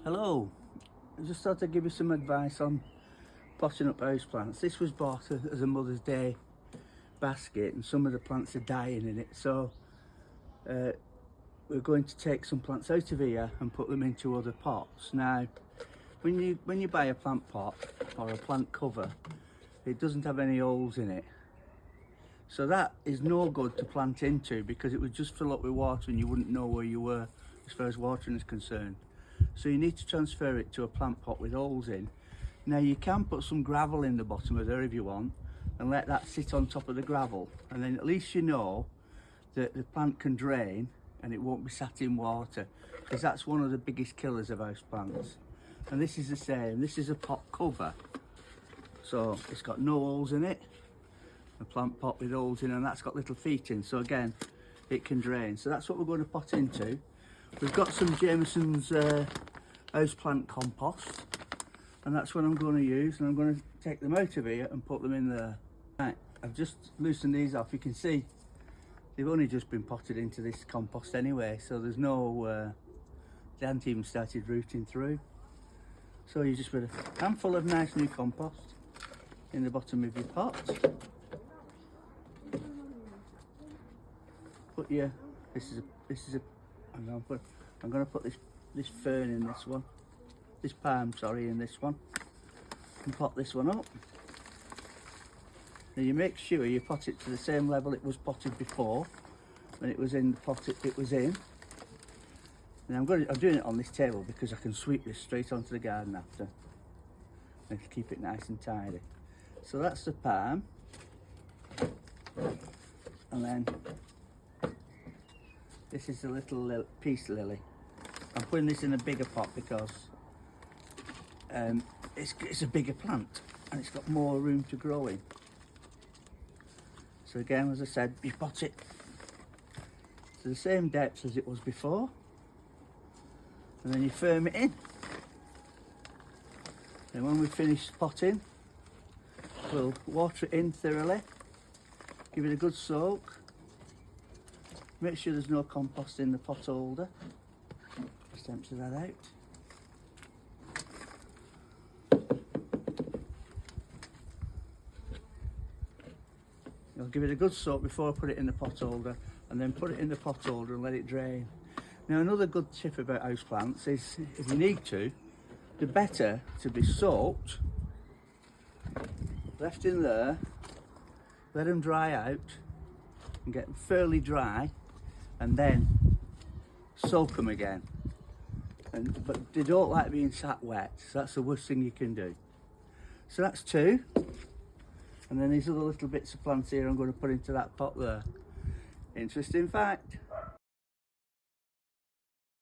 Hello, I just thought I'd give you some advice on potting up houseplants. This was bought as a Mother's Day basket and some of the plants are dying in it, so we're going to take some plants out of here and put them into other pots. Now, when you buy a plant pot or a plant cover, it doesn't have any holes in it. So that is no good to plant into because it would just fill up with water and you wouldn't know where you were as far as watering is concerned. So you need to transfer it to a plant pot with holes in. Now you can put some gravel in the bottom of there if you want and let that sit on top of the gravel, and then at least you know that the plant can drain and it won't be sat in water, because that's one of the biggest killers of house plants. And this is the same, this is a pot cover, so it's got no holes in it, a plant pot with holes in, and that's got little feet in, so again it can drain. So that's what we're going to pot into. We've got some Jameson's houseplant compost, and that's what I'm going to use, and I'm going to take them out of here and put them in there. Right, I've just loosened these off. You can see they've only just been potted into this compost anyway, so there's no they haven't even started rooting through. So you just put a handful of nice new compost in the bottom of your pot. Put your this is a I'm going to put this fern in this one, this palm, sorry, in this one, and pot this one up. Now you make sure you pot it to the same level it was potted before, when it was in the pot it was in. And I'm doing it on this table because I can sweep this straight onto the garden after, and keep it nice and tidy. So that's the palm, and then this is a little peace lily. I'm putting this in a bigger pot because it's a bigger plant and it's got more room to grow in. So again, as I said, you pot it to the same depth as it was before, and then you firm it in. And when we finish potting, we'll water it in thoroughly, give it a good soak. Make sure there's no compost in the pot holder. Just empty that out. I'll give it a good soak before I put it in the pot holder, and then put it in the pot holder and let it drain. Now another good tip about houseplants is, if you need to, the better to be soaked, left in there, let them dry out and get them fairly dry, and then soak them again. But they don't like being sat wet, so that's the worst thing you can do. So that's two, and then these other little bits of plants here I'm going to put into that pot there. Interesting fact.